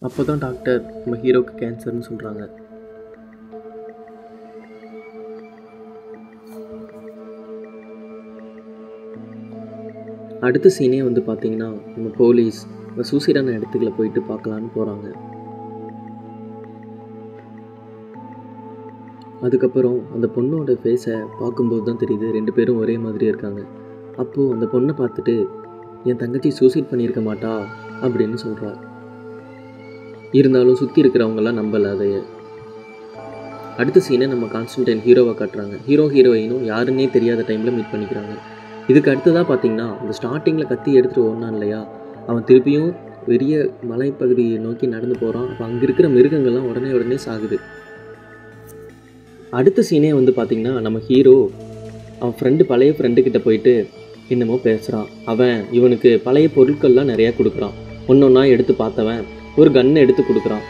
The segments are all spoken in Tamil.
அப்போ தான் டாக்டர் நம்ம ஹீரோவுக்கு கேன்சர்னு சொல்கிறாங்க. அடுத்த சீனே வந்து பார்த்திங்கன்னா நம்ம போலீஸ் சூசைடான இடத்துக்குள்ள போயிட்டு பார்க்கலான்னு போகிறாங்க. அதுக்கப்புறம் அந்த பொண்ணோட ஃபேஸை பார்க்கும்போது தான் தெரியுது 2 பேரும் ஒரே மாதிரி இருக்காங்க. அப்போது அந்த பொண்ணை பார்த்துட்டு என் தங்கச்சி சூசைட் பண்ணியிருக்க மாட்டா அப்படின்னு சொல்கிறார். இருந்தாலும் சுற்றி இருக்கிறவங்களாம் நம்பலை அதைய. அடுத்த சீனை நம்ம கான்ஸ்டன்டைன் ஹீரோவை காட்டுறாங்க. ஹீரோயினும் யாருன்னே தெரியாத டைமில் மீட் பண்ணிக்கிறாங்க. இதுக்கு அடுத்ததாக பார்த்தீங்கன்னா அந்த ஸ்டார்டிங்கில் கத்தி எடுத்துகிட்டு ஓடினான் இல்லையா, அவன் திருப்பியும் பெரிய மலைப்பகுதியை நோக்கி நடந்து போகிறான். அப்போ அங்கே இருக்கிற மிருகங்கள்லாம் உடனே சாகுது. அடுத்த சீனே வந்து பார்த்திங்கன்னா நம்ம ஹீரோ அவன் பழைய ஃப்ரெண்டுக்கிட்ட போயிட்டு என்னமோ பேசுகிறான். அவன் இவனுக்கு பழைய பொருட்கள்லாம் நிறையா கொடுக்குறான். ஒன்றா எடுத்து பார்த்தவன் ஒரு கன்னை எடுத்து கொடுக்குறான்.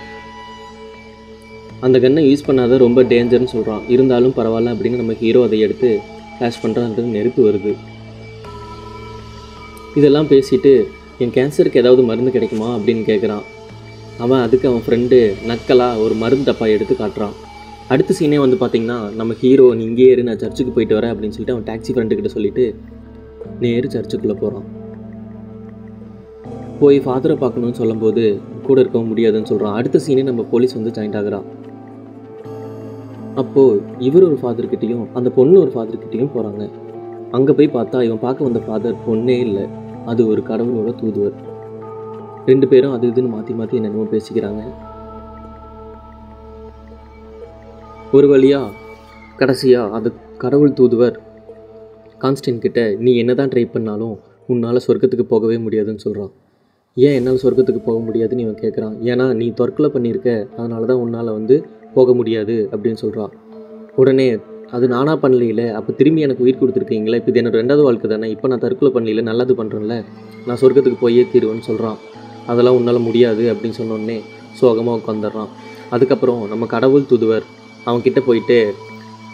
அந்த கன்னை யூஸ் பண்ணாத ரொம்ப டேஞ்சர்னு சொல்கிறான். இருந்தாலும் பரவாயில்ல அப்படின்னு நம்ம ஹீரோ அதை எடுத்து ஃப்ளாஷ் பண்ணுறான்றது நெருப்பு வருது. இதெல்லாம் பேசிட்டு என் கேன்சருக்கு ஏதாவது மருந்து கிடைக்குமா அப்படின்னு கேட்குறான். அதுக்கு அவன் ஃப்ரெண்டு நக்கலாக ஒரு மருந்து டப்பா எடுத்து காட்டுறான். அடுத்த சீனே வந்து பார்த்திங்கன்னா நம்ம ஹீரோ நீ இங்கே ஏறு, நான் சர்ச்சுக்கு போயிட்டு வரேன் அப்படின்னு சொல்லிட்டு அவன் டாக்ஸி ஃப்ரெண்டுக்கிட்ட சொல்லிவிட்டு நேரு சர்ச்சுக்குள்ளே போகிறான். போய் ஃபாதரை பார்க்கணுன்னு சொல்லும்போது கூட இருக்கவும் முடியாதுன்னு சொல்கிறான். அடுத்த சீனே நம்ம போலீஸ் வந்து ஜாயின்ட் ஆகுறான். அப்போது இவர் ஒரு ஃபாதர்கிட்டையும் அந்த பொண்ணு ஒரு ஃபாதர்கிட்டையும் போகிறாங்க. அங்கே போய் பார்த்தா இவன் பார்க்க வந்த ஃபாதர் பொண்ணே இல்லை, அது ஒரு கடவுளோட தூதுவர். 2 பேரும் அது இதுன்னு மாற்றி என்னென்னமோ பேசிக்கிறாங்க. ஒரு வழியாக கடைசியாக அது கடவுள் தூதுவர் கான்ஸ்டன்ட் கிட்ட நீ என்ன தான் ட்ரை பண்ணாலும் உன்னால் சொர்க்கத்துக்கு போகவே முடியாதுன்னு சொல்கிறான். ஏன் என்னால் சொர்க்கத்துக்கு போக முடியாதுன்னு இவன் கேட்குறான். ஏன்னா நீ தற்கொலை பண்ணியிருக்க, அதனால தான் உன்னால் வந்து போக முடியாது அப்படின்னு சொல்கிறான். உடனே அது நானாக பண்ணலையில, அப்போ திரும்பி எனக்கு உயிர் கொடுத்துருக்கீங்களே, இப்போ இது என்னோட 2வது வாழ்க்கை தானே, இப்போ நான் தற்கொலை பண்ணலையில நல்லது பண்ணுறேன்ல, நான் சொர்க்கத்துக்கு போயே தீருவேன்னு சொல்கிறான். அதெல்லாம் உன்னால் முடியாது அப்படின்னு சொன்னோடனே சோகமாக உட்காந்துடுறான். அதுக்கப்புறம் நம்ம கடவுள் தூதுவர் அவன்கிட்ட போயிட்டு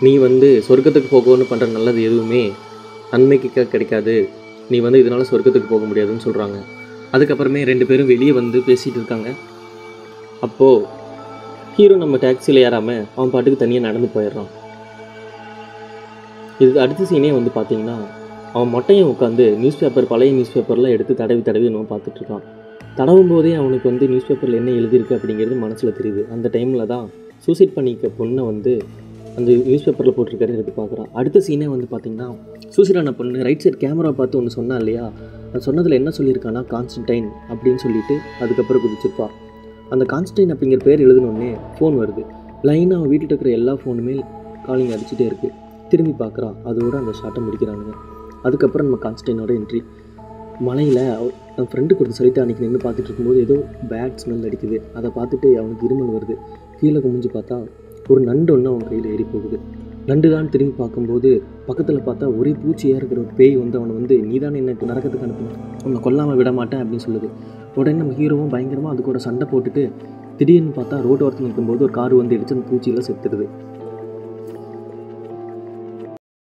நீ வந்து சொர்க்கத்துக்கு போகணும்னு பண்ணுற நல்லது எதுவுமே நன்மைக்கு கிடைக்காது, நீ வந்து இதனால் சொர்க்கத்துக்கு போக முடியாதுன்னு சொல்கிறாங்க. அதுக்கப்புறமே 2 பேரும் வெளியே வந்து பேசிகிட்டு இருக்காங்க. அப்போது ஹீரோ நம்ம டாக்ஸியில் ஏறாமல் அவன் பாட்டுக்கு தனியாக நடந்து போயிடுறான். இது அடுத்த சீனே வந்து பார்த்திங்கன்னா அவன் மொட்டையும் உட்காந்து பழைய நியூஸ் பேப்பர்லாம் எடுத்து தடவி இன்னும் பார்த்துட்ருக்கான். தடவும் போதே அவனுக்கு வந்து நியூஸ் பேப்பரில் என்ன எழுதியிருக்கு அப்படிங்கிறது மனசில் தெரியுது. அந்த டைமில் தான் சூசைட் பண்ணிக்க பொண்ணை வந்து அந்த நியூஸ் பேப்பரில் போட்டிருக்காரு எடுத்து பார்க்குறான். அடுத்த சீனே வந்து பார்த்திங்கன்னா சூசைடான பொண்ணு ரைட் சைட் கேமரா பார்த்து ஒன்று சொன்னா இல்லையா, அது சொன்னதில் என்ன சொல்லியிருக்கான்னா கான்ஸ்டன்டைன் அப்படின்னு சொல்லிட்டு அதுக்கப்புறம் குதிச்சிருப்பா. அந்த கான்ஸ்டன்டைன் அப்படிங்கிற பேர் எழுதினோடனே ஃபோன் வருது. லைனாக அவன் வீட்டில் இருக்கிற எல்லா ஃபோனுமே காலிங் அடிச்சுட்டே இருக்குது. திரும்பி பார்க்குறான். அதோடு அந்த ஷாட்டை முடிக்கிறானுங்க. அதுக்கப்புறம் நம்ம கான்ஸ்டன்டைனோட என்ட்ரி. மலையில் என் ஃப்ரெண்டு கொடுத்து சொல்லிட்டு அன்றைக்கி நின்று பார்த்துட்டு இருக்கும்போது ஏதோ பேட் ஸ்மெல் அடிக்குது. அதை பார்த்துட்டு அவனுக்கு இருமல் வருது. கீழே குமிஞ்சு பார்த்தா ஒரு நண்டு ஒன்று அவன் கையில் ஏறி போகுது. நண்டு தான் திரும்பி பார்க்கும்போது பக்கத்தில் பார்த்தா ஒரே பூச்சியாக இருக்கிற ஒரு பேய் வந்து அவனை வந்து நீ தானே என்ன இப்போ நரக்கத்துக்கு அனுப்பணும், உன்னை கொல்லாமல் விட மாட்டேன் அப்படின்னு சொல்லுது. உடனே நம்ம ஹீரோவும் பயங்கரமாக அது கூட சண்டை போட்டுட்டு திடீர்னு பார்த்தா ரோடு ஓரத்தில் நிற்கும்போது ஒரு கார் வந்து இடிச்சு அந்த பூச்சியெல்லாம் செத்துடுது.